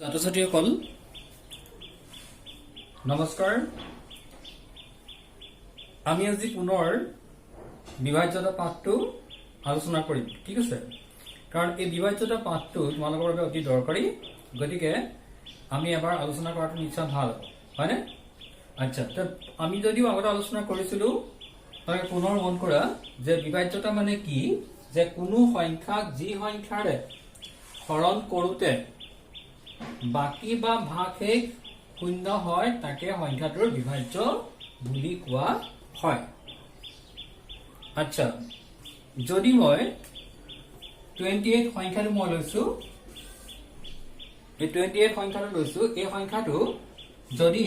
ছাত্ৰ-ছাত্ৰীসকল নমস্কাৰ। আমি আজি পুনৰ বিভাজ্যতা পাঠটো আলোচনা কৰিম, ঠিক আছে? কাৰণ এই বিভাজ্যতা পাঠটো তোমালোকৰ বাবে অতি দৰকাৰী, গতিকে আমি এবাৰ আলোচনা কৰাটো নিশ্চয় ভাল হয়নে? আচ্ছা, আমি যদিও আগতে আলোচনা কৰিছিলো, তাকে পুনৰ মন কৰা যে বিভাজ্যতা মানে কি, যে কোনো সংখ্যাক যি সংখ্যাৰে হৰণ কৰোঁতে বাকি বা ভাগশেষ শূন্য হয় তাকে সংখ্যাটোৰ বিভাজ্য বুলি কোৱা হয়। আচ্ছা, যদি মই 28 সংখ্যাটো মই লৈছো, এই 28 সংখ্যাটো লৈছো, এই সংখ্যাটো যদি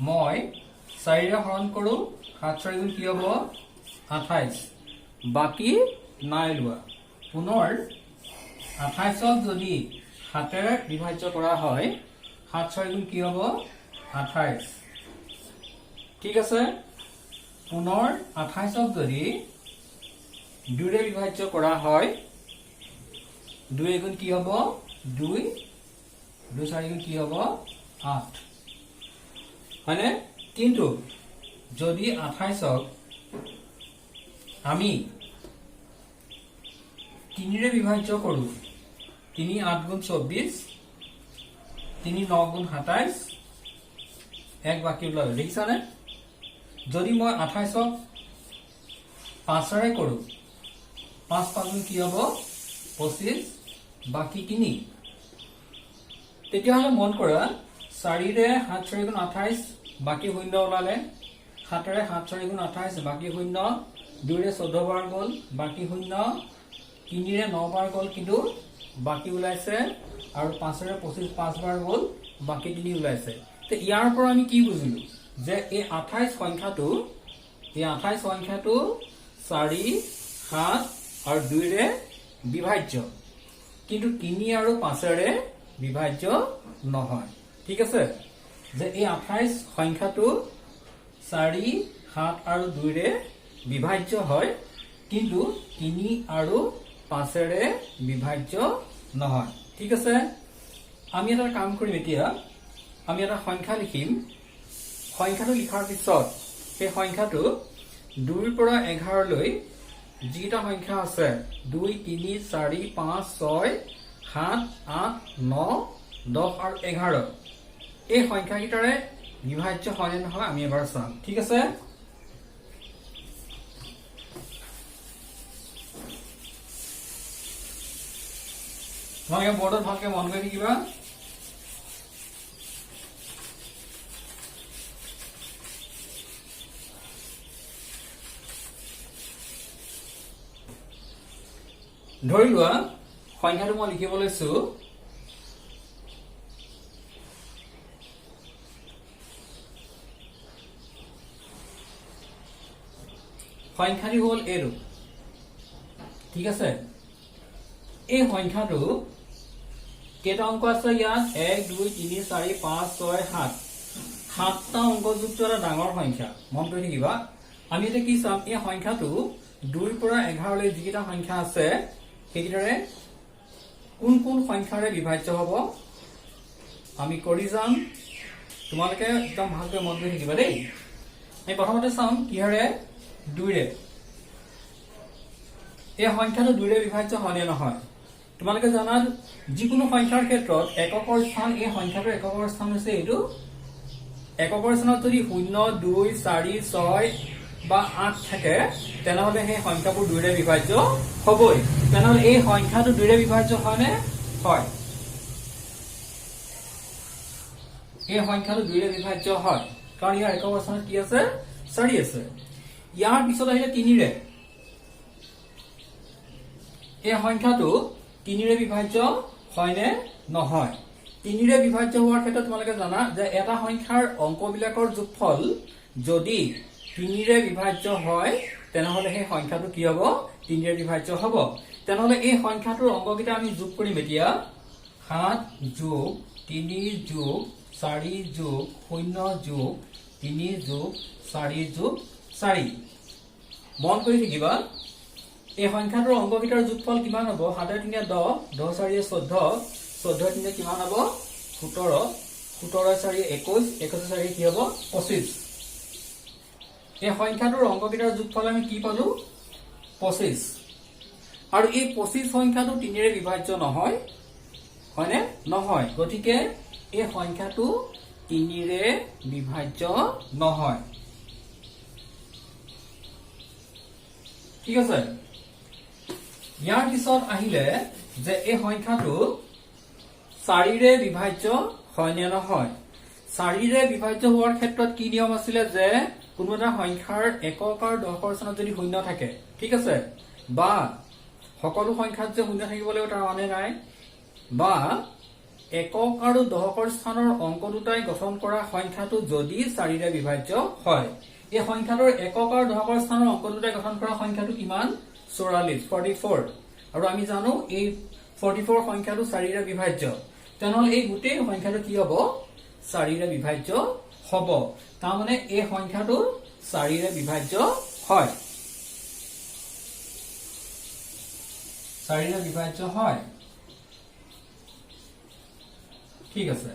মই 4ৰে হৰণ কৰো 7 4 গুণ কি হ'ব 28, বাকি নাই লোৱা। পুনৰ 28ক যদি 7ৰে বিভাজ্য কৰা হয় 7 4 গুণ কি হ'ব 28, ঠিক আছে? পুনৰ 28ক যদি 2ৰে বিভাজ্য কৰা হয় 2 গুণ কি হ'ব 2, 2 4 গুণ কি হ'ব 8, হয়নে? কিন্তু যদি 28ক আমি 3ৰে বিভাজ্য কৰো, 3 8 গুণ 24, 3 9 গুণ 27, 1 বাকি ওলাব, দেখিছানে? যদি মই 28ক 5ৰে কৰো 5 5 গুণ কি হ'ব 25, বাকি 3, তেতিয়াহ'লে মন কৰা 4ৰে 7 4 গুণ 28, বাকি 0 ওলালে, 7ৰে 7 4 গুণ 28, বাকি 0, 2ৰে 14 বাৰ গ'ল, বাকি 0, 3ৰে 9 বাৰ গ'ল কিন্তু বাকি ওলাইছে, আৰু 5ৰে 25 5 বাৰ গ'ল, বাকি 3 ওলাইছে। তে ইয়াৰ পৰা আমি কি বুজিলো যে এই 28 সংখ্যাটো 4 7 আৰু 2ৰে বিভাজ্য, কিন্তু 3 আৰু 5ৰে বিভাজ্য নহয়, ঠিক আছে? যে এই 28 সংখ্যাটো 4 7 আৰু 2ৰে বিভাজ্য হয়, কিন্তু 3 আৰু 5ৰে বিভাজ্য নহয়, ঠিক আছে? আমি এটা কাম কৰিম, এতিয়া আমি এটা সংখ্যা লিখিম। সংখ্যাটো লিখাৰ পিছত সেই সংখ্যাটো 2ৰ পৰা 11 লৈ যিটা সংখ্যা আছে 2 3 4 5 6 7 8 9 10 আৰু 11, এই সংখ্যাকেইটাৰে বিভাজ্য হয় নে নহয় আমি এবাৰ চাম, ঠিক আছে? তোমালোকে বৰ্ডত ভালকে মন কৰি থাকিবা। ধৰি লোৱা সংখ্যাটো মই লিখিব লৈছো সংখ্যাটি হ'ল এইটো, ঠিক আছে? এই সংখ্যাটো কেইটা অংক আছে ইয়াত 1 2 3 4 5 6 7, 7টা অংকযুক্ত এটা ডাঙৰ সংখ্যা, মন কৰি থাকিবা। আমি এতিয়া কি চাম, এই সংখ্যাটো 2ৰ পৰা 11 লৈ যিকেইটা সংখ্যা আছে সেইকেইটাৰে কোন কোন সংখ্যাৰে বিভাজ্য হ'ব আমি কৰি যাম। তোমালোকে একদম ভালকৈ মন কৰি থাকিবা দেই। আমি প্ৰথমতে চাম কিহেৰে 2ৰে। এই সংখ্যাটো 2ৰে বিভাজ্য হয় নে নহয়? তোমালোকে জানা যিকোনো সংখ্যাৰ ক্ষেত্ৰত এককৰ স্থান, এই সংখ্যাটোৰ এককৰ স্থান হৈছে এইটো। এককৰ স্থানত যদি 0 2 4 6 বা 8 থাকে তেনেহলে সেই সংখ্যাবোৰ 2ৰে বিভাজ্য হ'বই। তেনেহলে এই সংখ্যাটো 2ৰে বিভাজ্য হয়নে? হয়, এই সংখ্যাটো 2ৰে বিভাজ্য হয়, কাৰণ ইয়াৰ এককৰ স্থানত কি আছে 4 আছে। ইয়াৰ পিছত আহিলে 3ৰে। এই সংখ্যাটো 3ৰে বিভাজ্য হয়নে নহয়? 3ৰে বিভাজ্য হোৱাৰ ক্ষেত্ৰত তোমালোকে জানা যে এটা সংখ্যাৰ অংকবিলাকৰ যোগফল যদি 3ৰে বিভাজ্য হয় তেনেহলে সেই সংখ্যাটো কি হ'ব 3ৰে বিভাজ্য হ'ব। তেনেহলে এই সংখ্যাটোৰ অংককেইটা আমি যোগ কৰিম এতিয়া। 7 যোগ 3 যোগ 4 যোগ 0 যোগ 3 যোগ 4 যোগ 4। মন কৰি থাকিবা এই সংখ্যাটোৰ অংককেইটাৰ যোগফল কিমান হ'ব? 7 3 10, 10 4 14, 14 তিনে কিমান হ'ব 17 17 4 21 21 4 কি হ'ব 25 এই সংখ্যাটোৰ অংককেইটাৰ যোগফল আমি কি পালো 25 আৰু এই 25 সংখ্যাটো 3 ৰে বিভাজ্য নহয় হয়নে নহয় গতিকে এই সংখ্যাটো 3 ৰে বিভাজ্য নহয় ঠিক আছে ইয়াৰ পিছত আহিলে যে এই সংখ্যাটো 4 ৰে বিভাজ্য হয় নে নহয় 4 ৰে বিভাজ্য হোৱাৰ ক্ষেত্ৰত কি নিয়ম আছিল যে কোনো এটা সংখ্যাৰ একক আৰু দশকৰ স্থানত যদি শূন্য থাকে ঠিক আছে বা সকলো সংখ্যাত যে শূন্য থাকিব লাগিব তাৰ মানে নাই বা একক আৰু দশকৰ স্থানৰ অংক দুটাই গঠন কৰা সংখ্যাটো যদি 4 ৰে বিভাজ্য হয় এই সংখ্যাটোৰ একক আৰু দশকৰ স্থানৰ অংক দুটাই গঠন কৰা সংখ্যাটো কিমান 44 আৰু আমি জানো এই 44 সংখ্যাটো 4 ৰে বিভাজ্য তেনহলে এই গোটেই সংখ্যাটো কি হ'ব 4 ৰে বিভাজ্য হ'ব তাৰ মানে এই সংখ্যাটো 4 ৰে বিভাজ্য হয় 4 ৰে বিভাজ্য হয় ঠিক আছে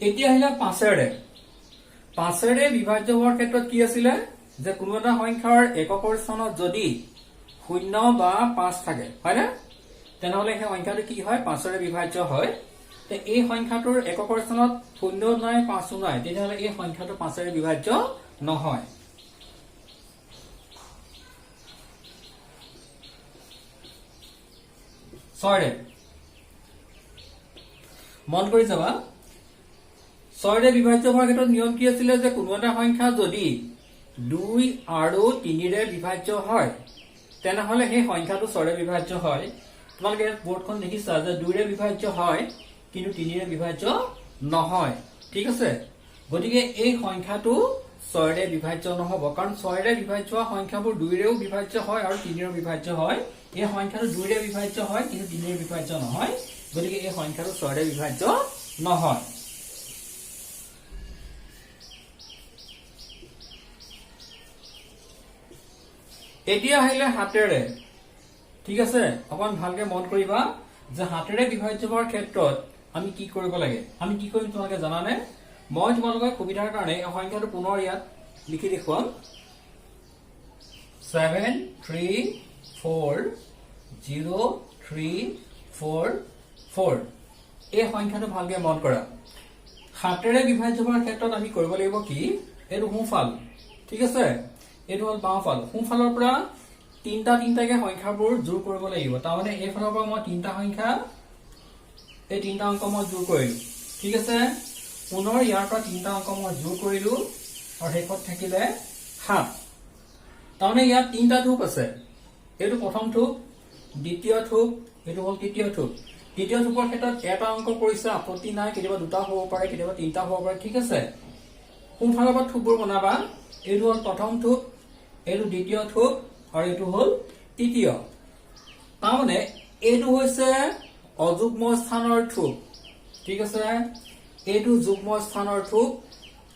এতিয়া আহিলা 5 ৰে বিভাজ্য হোৱাৰ ক্ষেত্ৰত কি আছিল যে কোনো এটা সংখ্যাৰ এককৰ স্থানত যদি 0 বা 5 থাকে হয় না তেনহলে সেই সংখ্যাটো কি হয় 5 ৰে বিভাজ্য হয় তে এই সংখ্যাটোৰ এককৰ স্থানত 0 নাই 5 নাই তেতিয়াহলে এই সংখ্যাটো 5 ৰে বিভাজ্য নহয় সৰে মন কৰি যাবা 6 ৰে বিভাজ্য হোৱাৰ ক্ষেত্ৰত নিয়ম কি আছিল যে কোনো এটা সংখ্যা যদি 2 আৰু 3 ৰে বিভাজ্য হয় তেনহলে সেই সংখ্যাটো 6 ৰে বিভাজ্য হয় তোমালোকে বোৰ্ডখন দেখিছা যে 2 ৰে বিভাজ্য হয় কিন্তু 3 ৰে বিভাজ্য নহয় ঠিক আছে গতিকে এই সংখ্যাটো 6 ৰে বিভাজ্য নহব কাৰণ 6 ৰে বিভাজ্য হোৱা সংখ্যাবোৰ 2 ৰেও বিভাজ্য হয় আৰু 3 ৰেও বিভাজ্য হয় এই সংখ্যাটো 2 ৰে বিভাজ্য হয় কিন্তু 3 ৰে বিভাজ্য নহয় গতিকে এই সংখ্যাটো 6 ৰে বিভাজ্য নহয় এতিয়া আহিলে 7 ৰে ঠিক আছে অকন ভালকে মন কৰিবা যে 7 ৰে বিভাজ্য হোৱাৰ ক্ষেত্ৰত আমি কি কৰিব লাগে আমি কি কৰিম তোমালোকে জানানে মই তোমালোকৰ সুবিধাৰ কাৰণে এই সংখ্যাটো পুনৰ ইয়াত লিখি দেখুৱাম 7 3 4 0 3 4 4 এই সংখ্যাটো ভালকে মন কৰা 7 ৰে বিভাজ্য হোৱাৰ ক্ষেত্ৰত আমি কৰিব লাগিব কি এটো সোঁফাল ঠিক আছে এটো হল বাওঁফাল সোঁফালৰ পৰা তিনটা তিনটাকে সংখ্যাবোৰ যোগ কৰিব লাগিব তাৰ মানে এই ফালৰ পৰা মই তিনটা সংখ্যা এই তিনটা অংক মই যোগ কৰিলো ঠিক আছে পুনৰ ইয়াৰ পৰা তিনটা অংক মই যোগ কৰিলো আৰু শেষত থাকিলে 7 তাৰমানে ইয়াত তিনটা থোপ আছে এটো প্ৰথম থোপ দ্বিতীয় থোপ এটো হল তৃতীয় থোপ তৃতীয় থোপৰ ক্ষেত্ৰত এটা অংক কৰিছে আপত্তি নাই কেতিয়াবা দুটা হ'ব পাৰে কেতিয়াবা তিনটা হ'ব পাৰে ঠিক আছে সোঁফালৰ পৰা থোপবোৰ বনাবা এটো হল প্ৰথম থোপ এটো দ্বিতীয় থোপ আৰু এটো হল তৃতীয় তাৰমানে এটো হৈছে অযুগ্ম স্থানৰ থোপ ঠিক আছে এটো যুগ্ম স্থানৰ থোপ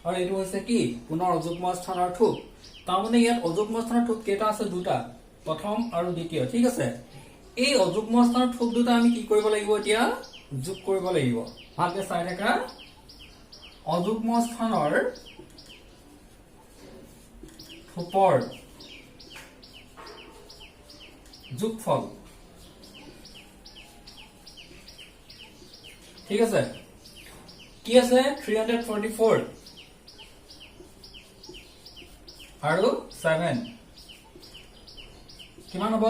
আৰু এটো হৈছে কি পুনৰ অযুগ্ম স্থানৰ থোপ তাৰমানে ইয়াত অযুগ্ম স্থানৰ থোপ কেইটা আছে দুটা প্ৰথম আৰু দ্বিতীয় ঠিক আছে এই অযুগ্ম স্থানৰ থোপ দুটা আমি কি কৰিব লাগিব এতিয়া যোগ কৰিব লাগিব ভালকে চাই থাকা অযুগ্ম স্থানৰ থোপৰ যোগফল ঠিক আছে কি আছে 344 আৰু 7 কিমান হ'ব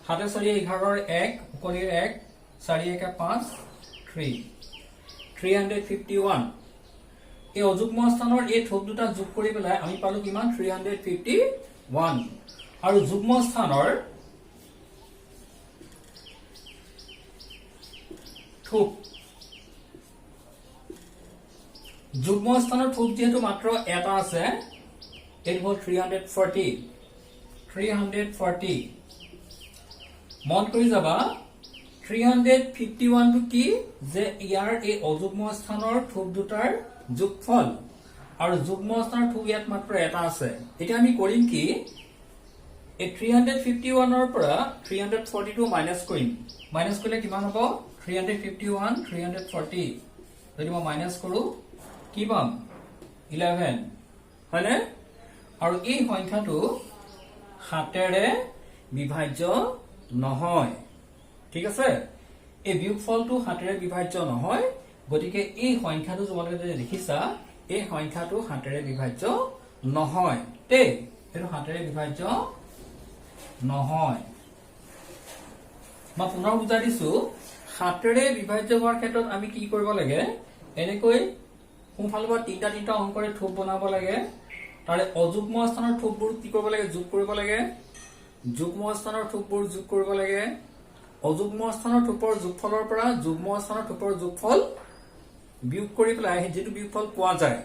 7 4 11 1 উকলিৰ 1 4 1 5 3 351 এই অযুগ্ম স্থানৰ এই থোপ দুটা যোগ কৰি পেলাই আমি পালো কিমান 351 আৰু যুগ্ম স্থানৰ থোপ যুগ্ম স্থানৰ থোপ যেহেতু মাত্ৰ এটা আছে এটো হল 340 মন কৰি যাবা 351 টু কি যে ইয়াৰ এই অযুগ্ম স্থানৰ থোপ দুটাৰ যোগফল আৰু যুগ্ম স্থানৰ থোপ ইয়াত মাত্ৰ এটা আছে এতিয়া আমি কৰিম কি এই 351 ৰ পৰা 342 মাইনাস কৰিম মাইনাস কৰিলে কিমান হ'ব 351 340 যদি মই মাইনাস কৰো কি পাম 11 হয়নে আৰু এই সংখ্যাটো 7ৰে বিভাজ্য নহয় ঠিক আছে এই বিয়োগফলটো 7ৰে বিভাজ্য নহয় গতিকে এই সংখ্যাটো তোমালোকে যদি দেখিছা এই সংখ্যাটো 7ৰে বিভাজ্য নহয় তে এটো 7ৰে বিভাজ্য নহয় মই পুনৰ বুজাই দিছো 7ৰে বিভাজ্য হোৱাৰ ক্ষেত্ৰত আমি কি কৰিব লাগে এনেকৈ সোঁফালৰ তিনিটা অংকৰে থোপ বনাব লাগে তাৰে অযুগ্ম স্থানৰ থোপবোৰ কি কৰিব লাগে যোগ কৰিব লাগে যুগ্ম স্থানৰ থোপবোৰ যোগ কৰিব লাগে অযুগ্ম স্থানৰ থোপৰ যোগফলৰ পৰা যুগ্ম স্থানৰ থোপৰ যোগফল বিয়োগ কৰি পেলাই যেটো বিয়োগফল পোৱা যায়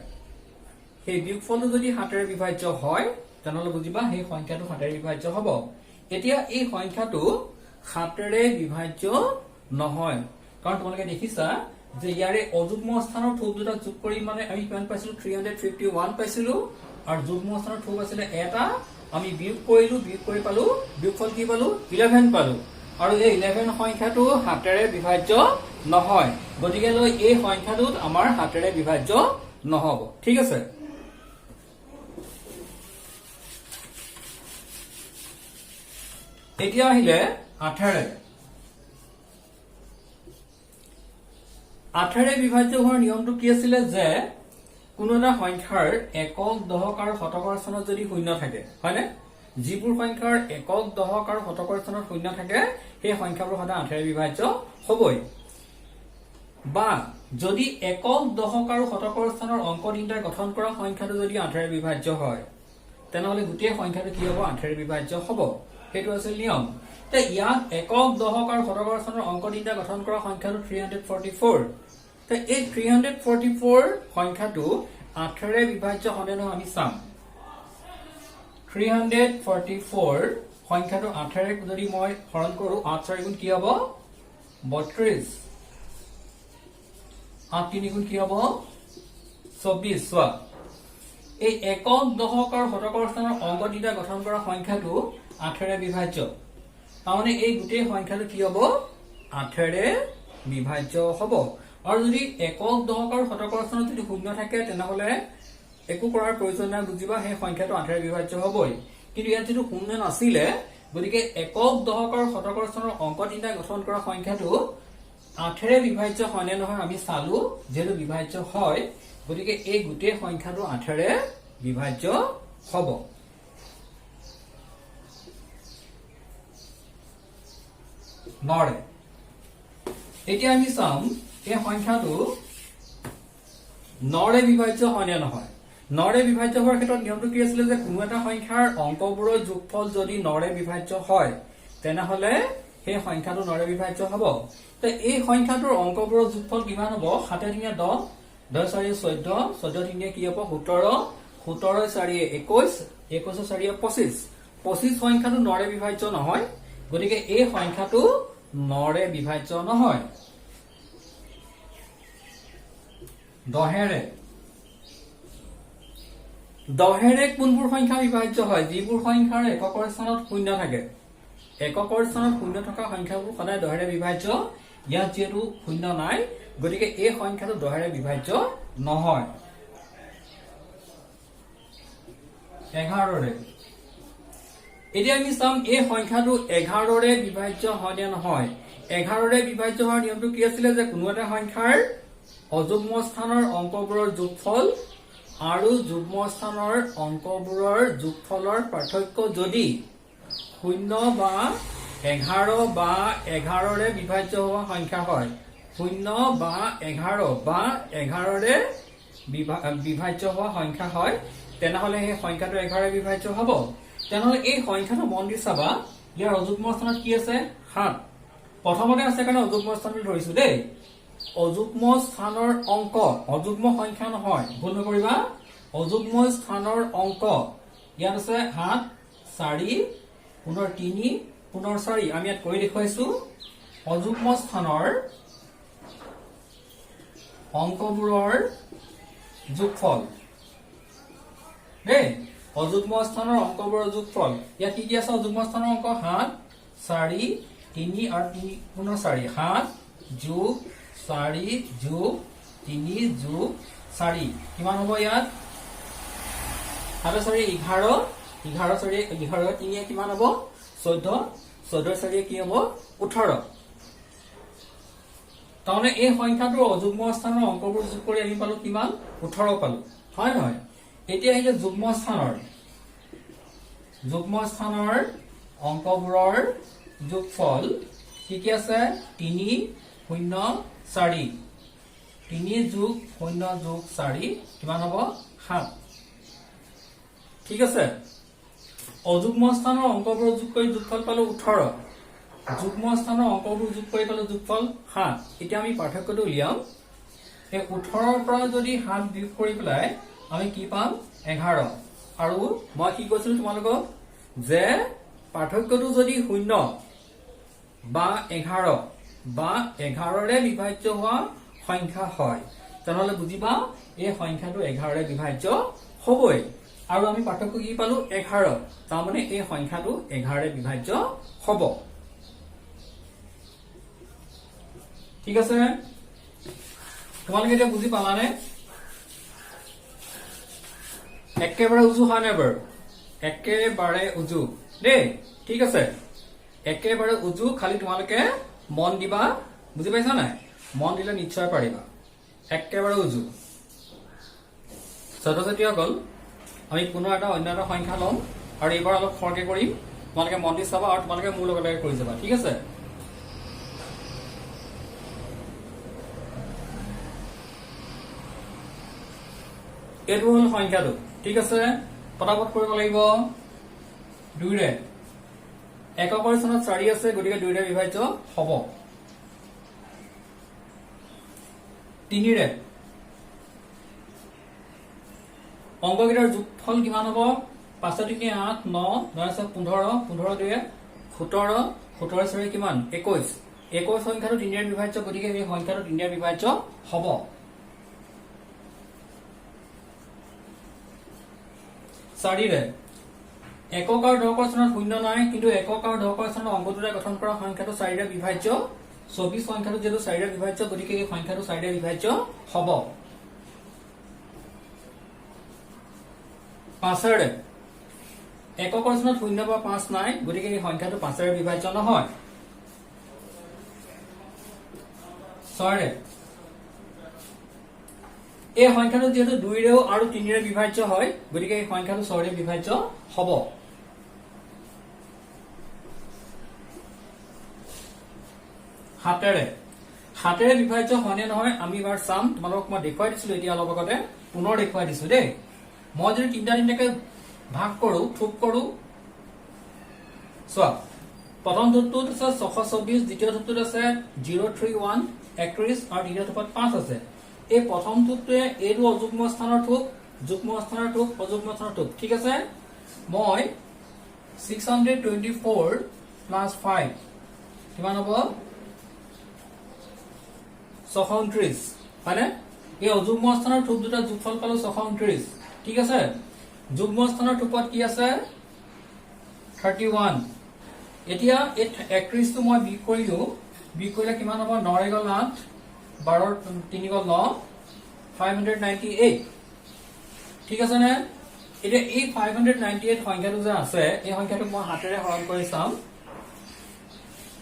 সেই বিয়োগফলটো যদি 7ৰে বিভাজ্য হয় তেনেহলে বুজিবা সেই সংখ্যাটো 7ৰে বিভাজ্য হ'ব এতিয়া এই সংখ্যাটো 7ৰে বিভাজ্য নহয় কাৰণ তোমালোকে দেখিছা যে ইয়াৰে অযুগ্ম স্থানৰ থোপ দুটা যোগ কৰি মানে আমি কিমান পাইছিলো 351 পাইছিলো আৰু যুগ্ম স্থানৰ থোপ আছিল এটা আমি বিয়োগ কৰিলো বিয়োগ কৰি পালো বিয়োগফল কি পালো 11 পালো আৰু এই 11 সংখ্যাটো 7ৰে বিভাজ্য নহয় গতিকে লৈ এই সংখ্যাটোত আমাৰ 7ৰে বিভাজ্য নহব ঠিক আছে এতিয়া আহিলে 8ৰে বিভাজ্য হোৱাৰ নিয়মটো কি আছিল যে কোনো এটা সংখ্যাৰ একক দশক আৰু শতকৰ স্থানত যদি শূন্য থাকে হয়নে যিবোৰ সংখ্যাৰ একক দশক আৰু শতকৰ স্থানত শূন্য থাকে সেই সংখ্যাবোৰ সদায় 8ৰে বিভাজ্য হ'বই বা যদি একক দশক আৰু শতকৰ স্থানৰ অংক তিনিটা গঠন কৰা সংখ্যাটো যদি 8ৰে বিভাজ্য হয় তেনেহলে গোটেই সংখ্যাটো কি হ'ব 8ৰে বিভাজ্য হ'ব সেইটো আছিল নিয়ম তে ইয়াত একক দশক আৰু শতকৰ স্থানৰ অংক তিনিটা গঠন কৰা সংখ্যাটো 344 তে এই 344 সংখ্যাটো 8ৰে বিভাজ্য হনে নহয় আমি চাম 344 সংখ্যাটো 8ৰে যদি মই হৰণ কৰো 8 4 গুণ কি হ'ব 32 8 3 গুণ কি হ'ব 24 চোৱা এই একক দশক আৰু শতকৰ স্থানৰ অংক তিনিটা গঠন কৰা সংখ্যাটো 8ৰে বিভাজ্য তাৰমানে এই গোটেই সংখ্যাটো কি হ'ব 8ৰে বিভাজ্য হ'ব আৰু যদি একক দশক আৰু শতকৰ স্থানত যদি শূন্য থাকে তেনেহলে একো কৰাৰ প্ৰয়োজন নাই বুজিবা সেই সংখ্যাটো 8ৰে বিভাজ্য হ'বই কিন্তু ইয়াত যদি শূন্য নাছিলে গতিকে একক দশক আৰু শতকৰ স্থানৰ অংক তিনিটা গঠন কৰা সংখ্যাটো 8ৰে বিভাজ্য হয় নে নহয় আমি চালো যেটো বিভাজ্য হয় গতিকে এই গোটেই সংখ্যাটো 8ৰে বিভাজ্য হ'ব নৰে এতিয়া আমি চাম এই সংখ্যাটো নৰে বিভাজ্য হয় নে নহয় নৰে বিভাজ্য হোৱাৰ ক্ষেত্ৰত নিয়মটো কি আছিল যে কোনো এটা সংখ্যাৰ অংকবোৰৰ যোগফল যদি নৰে বিভাজ্য হয় তেনেহলে সেই সংখ্যাটো নৰে বিভাজ্য হ'ব তে এই সংখ্যাটোৰ অংকবোৰৰ যোগফল কিমান হ'ব 7 3 10 10 4 14 14 3 কি হ'ব 17 17 4 21 21 4 25 25 সংখ্যাটো নৰে বিভাজ্য নহয় গতিকে এই সংখ্যাটো নৰে বিভাজ্য নহয় দহেৰে কোনবোৰ সংখ্যা বিভাজ্য হয় যিবোৰ সংখ্যাৰ এককৰ স্থানত শূন্য থাকে এককৰ স্থানত শূন্য থকা সংখ্যাবোৰ সদায় দহেৰে বিভাজ্য ইয়াত যেটো শূন্য নাই গতিকে এই সংখ্যাটো দহেৰে বিভাজ্য নহয় 11ৰে এতিয়া আমি চাম এই সংখ্যাটো 11ৰে বিভাজ্য হয় নে নহয় 11ৰে বিভাজ্য হোৱাৰ নিয়মটো কি আছিল যে কোনো এটা সংখ্যাৰ অযুগ্ম স্থানৰ অংকবোৰৰ যোগফল আৰু যুগ্ম স্থানৰ অংকবোৰৰ যোগফলৰ পাৰ্থক্য যদি 0 বা 11 বা 11ৰে বিভাজ্য হোৱা সংখ্যা হয় 0 বা 11 বা 11ৰে বিভাজ্য হোৱা সংখ্যা হয় তেনেহলে সেই সংখ্যাটো 11ৰে বিভাজ্য হ'ব তেনেহলে এই সংখ্যাটো মন দি চাবা ইয়াৰ অযুগ্ম স্থানত কি আছে 7 প্ৰথমতে আছে কাৰণে অযুগ্ম স্থানটো ধৰিছো দেই অযুগ্ম স্থানৰ অংক অযুগ্ম সংখ্যা নহয় ভুল নকৰিবা অযুগ্ম স্থানৰ অংক ইয়াত আছে 7 4 পুনৰ 3 পুনৰ 4 আমি ইয়াত কৰি দেখুৱাইছো অযুগ্ম স্থানৰ অংকবোৰৰ যোগফল দেই অযুগ্ম স্থানৰ অংকবোৰৰ যোগফল ইয়াত কি আছে অযুগ্ম স্থানৰ অংক 7 4 3 আৰু 3 পুনৰ 4 7 যোগ 4 যোগ 3 যোগ 4 কিমান হ'ব ইয়াত 7 4 11 11 4 11 3 কিমান হ'ব 14 14 4 কি হ'ব 18 তাৰমানে এই সংখ্যাটোৰ অযুগ্ম স্থানৰ অংকবোৰ যোগ কৰি আমি পালো কিমান 18 পালো হয় নহয় এতিয়া আহিলে যুগ্ম স্থানৰ অংকবোৰৰ যোগফল কি আছে 3 0 4 3 যোগ 0 যোগ 4 কিমান হ'ব 7 ঠিক আছে অযুগ্ম স্থানৰ অংকবোৰ যোগ কৰি যোগফল পালো 18 যুগ্ম স্থানৰ অংকবোৰ যোগ কৰি পালো যোগফল 7 এতিয়া আমি পাৰ্থক্যটো উলিয়াম এই 18 ৰ পৰা যদি 7 বিয়োগ কৰি পেলাই আমি কি পাম 11 আৰু মই কি কৈছিলো তোমালোকক যে পাৰ্থক্যটো যদি 0 বা 11 বা 11 ৰে বিভাজ্য হোৱা সংখ্যা হয় তেনেহলে বুজিবা এই সংখ্যাটো 11 ৰে বিভাজ্য হ'বই আৰু আমি পাৰ্থক্য কি পালো 11 তাৰ মানে এই সংখ্যাটো 11 ৰে বিভাজ্য হ'ব ঠিক আছে তোমালোকে এতিয়া বুজি পালানে একেবাৰে উজু হয় নাই বাৰু একেবাৰে উজু দেই ঠিক আছে একেবাৰে উজু খালি তোমালোকে মন দিবা বুজি পাইছা নাই মন দিলে নিশ্চয় পাৰিবা একেবাৰে উজু ছাত্ৰ-ছাত্ৰীসকল আমি পুনৰ এটা অন্য এটা সংখ্যা লম আৰু এইবাৰ অলপ খৰকে কৰিম তোমালোকে মন দি চাবা আৰু তোমালোকে মোৰ লগত কৰি যাবা ঠিক আছে এইটো হল সংখ্যাটো ঠিক আছে পটাপট কৰিব লাগিব 2 ৰে এককৰ স্থানত 4 আছে গতিকে 2 ৰে বিভাজ্য হ'ব 3 ৰে অংককেইটাৰ যোগফল কিমান হ'ব 5 3 8 9 9 15 15 2 17 17 4 কিমান 21 21 সংখ্যাটো 3 ৰে বিভাজ্য গতিকে এই সংখ্যাটো 3 ৰে বিভাজ্য হ'ব 4 ৰে একক আৰু দশকৰ স্থানত 0 নাই কিন্তু একক আৰু দশকৰ স্থানত অংক দুটা গঠন কৰা সংখ্যাটো 4 ৰে বিভাজ্য 24 সংখ্যাটো যেটো 4 ৰে বিভাজ্য গতিকে এই সংখ্যাটো 4 ৰে বিভাজ্য হ'ব 5 ৰে এককৰ স্থানত 0 বা 5 নাই গতিকে এই সংখ্যাটো 5 ৰে বিভাজ্য নহয় 6 ৰে এই সংখ্যাটো যেটো 2 ৰেও আৰু 3 ৰে বিভাজ্য হয় গতিকে এই সংখ্যাটো 6 ৰে বিভাজ্য হ'ব 7 ৰে 7 ৰে বিভাজ্য হয়নে নহয় আমি এবাৰ চাম তোমালোকক মই দেখুৱাই দিছিলো এতিয়া অলপ আগতে পুনৰ দেখুৱাই দিছো দেই মই যদি তিনটাকে ভাগ কৰো থুপ কৰো চোৱা প্ৰথম থুপটোত আছে 624 দ্বিতীয় থুপটোত আছে 031 31 আৰু তৃতীয় থুপত 5 আছে এই প্ৰথম থুপটোৱে এইটো অযুগ্ম স্থানৰ থুপ যুগ্ম স্থানৰ থুপ অযুগ্ম স্থানৰ থুপ ঠিক আছে মই 624 প্লাস 5 কিমান হ'ব 629 হয়নে এই অযুগ্ম স্থানৰ থুপ দুটা যোগফল পালো 629 ঠিক আছে যুগ্ম স্থানৰ থুপত কি আছে 31 এতিয়া এই 31 টো মই বিয়োগ কৰিলো বিয়োগ কৰিলে কিমান হ'ব 9 * 8 12 3 * 9 598 ঠিক আছে নে এতিয়া এই 598 সংখ্যাটো যে আছে এই সংখ্যাটো মই হাতেৰে হৰণ কৰি চাম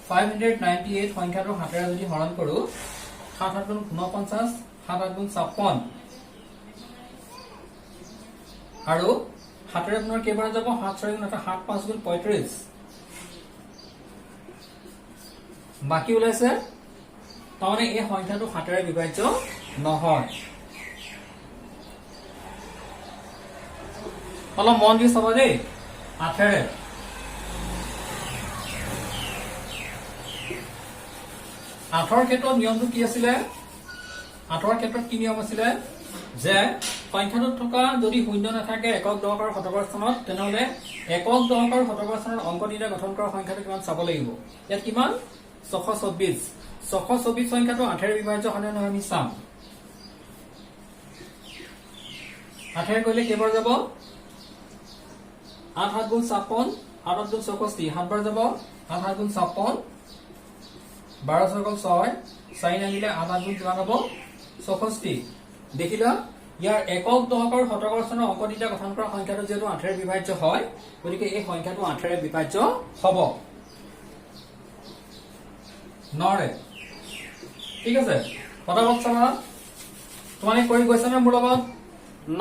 598 সংখ্যাটো হাতেৰে যদি হৰণ কৰো 7 7 49 7 8 56 আৰু হাতেৰে পুনৰ কেইবাৰ যাব 7 4 7 5 35 বাকি ওলাইছে তাৰমানে এই সংখ্যাটো হাতেৰে বিভাজ্য নহয় অলপ মন দি চাবা দেই 8 ৰে 8 ৰ ক্ষেত্ৰত নিয়মটো কি আছিল 8 ৰ ক্ষেত্ৰত কি নিয়ম আছিল যে সংখ্যাটোত থকা যদি শূন্য নাথাকে একক দশক আৰু শতকৰ স্থানত তেনেহলে একক দশক আৰু শতকৰ স্থানত অংক তিনিটা গঠন কৰা সংখ্যাটো কিমান চাব লাগিব ইয়াত কিমান 624 624 সংখ্যাটো 8 ৰে বিভাজ্য হয়নে নহয় আমি চাম 8 ৰে কৰিলে কেইবাৰ যাব 8 7 * 56 8 8 * 64 7 বাৰ যাব 8 7 * 56 12 6 6 4 নাহিলে 8 গুণ কিমান হ'ব 64 দেখিলা ইয়াৰ একক দশক আৰু শতকৰ স্থানৰ অংক দিটা গঠন কৰা সংখ্যাটো যেটো 8 ৰে বিভাজ্য হয় গতিকে এই সংখ্যাটো 8 ৰে বিভাজ্য হ'ব 9 ৰে ঠিক আছে পটাপট চাবা তোমালোকে কৰি গৈছা না মোৰ লগত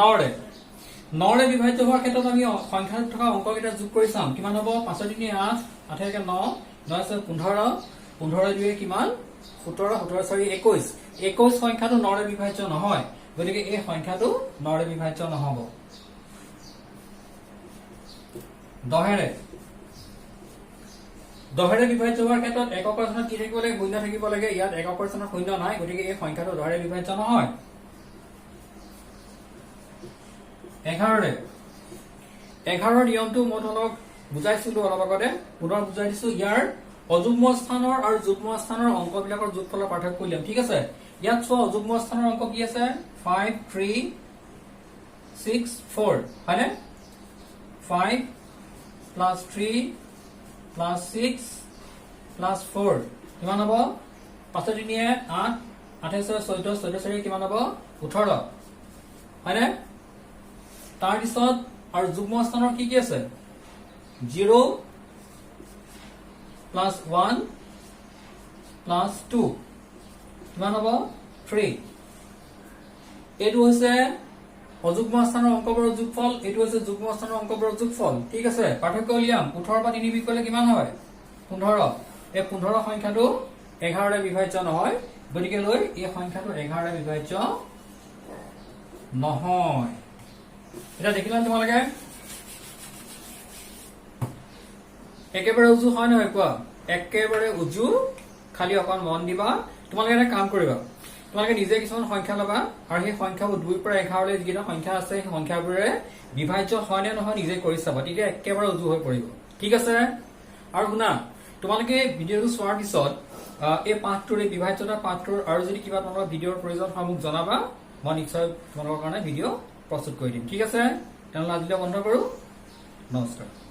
9 ৰে 9 ৰে বিভাজ্য হোৱাৰ ক্ষেত্ৰত আমি সংখ্যাত থকা অংককেইটা যোগ কৰি চাম কিমান হ'ব 5 × 3 8 8 × 9 9 × 15 15 2 কিমান 17 17 4 21 21 সংখ্যাটো 9 ৰে বিভাজ্য নহয় গতিকে এই সংখ্যাটো 9 ৰে বিভাজ্য নহব 10 ৰে বিভাজ্য হোৱাৰ ক্ষেত্ৰত এককৰ স্থানত কি থাকিব লাগে শূন্য থাকিব লাগে ইয়াত এককৰ স্থানত শূন্য নাই গতিকে এই সংখ্যাটো 10 ৰে বিভাজ্য নহয় 11 ৰে 11 নিয়মটো মই তোমাক বুজাইছিলো অলপ আগতে পুনৰ বুজাই দিছো ইয়াৰ অযুগ্ম স্থানৰ আৰু যুগ্ম স্থানৰ অংকবিলাকৰ যোগফলৰ পাৰ্থক্য উলিয়াম ঠিক আছে ইয়াত চোৱা অযুগ্ম স্থানৰ অংক কি আছে 5 3 6 4 হয়নে 5 plus 3 plus 6 plus 4 কিমান হ'ব 5 × 3 8 8 × 14 14 4 কিমান হ'ব 18 হয়নে তাৰ পিছত আৰু যুগ্ম স্থানৰ কি কি আছে 0 plus 1 plus 2 কিমান হ'ব 3 এইটো হৈছে অযুগ্ম স্থানৰ অংকবোৰৰ যোগফল এইটো হৈছে যুগ্ম স্থানৰ অংকবোৰৰ যোগফল ঠিক আছে পাৰ্থক্য উলিয়াম 18 পৰা 3 বিয়োগ কৰিলে কিমান হয় 15 এই 15 সংখ্যাটো 11 ৰে বিভাজ্য নহয় গতিকে লৈ এই সংখ্যাটো 11 ৰে বিভাজ্য নহয় এটা দেখিলা তোমালোকে একেবাৰে উজু হয় নহয় কোৱা একেবাৰে উজু খালি অকন মন দিবা তোমালোকে এটা কাম কৰিবা তোমালোকে নিজে কিছুমান সংখ্যা লবা আৰু সেই সংখ্যাবোৰ 2 পৰা 11 লৈ যিটা সংখ্যা আছে সেই সংখ্যাবোৰে বিভাজ্য হয় নে নহয় নিজে কৰি চাবা তেতিয়া একেবাৰে উজু হৈ পৰিব ঠিক আছে আৰু শুনা তোমালোকে ভিডিঅটো চোৱাৰ পিছত এই পাঠটোৰে বিভাজ্যতা পাঠটোৰ আৰু যদি কিবা তোমালোকৰ ভিডিঅৰ প্ৰয়োজন হয় মোক জনাবা মই নিশ্চয় তোমালোকৰ কাৰণে ভিডিঅ' প্ৰস্তুত কৰি দিম ঠিক আছে তেনেহ'লে আজিলৈ বন্ধ কৰো নমস্কাৰ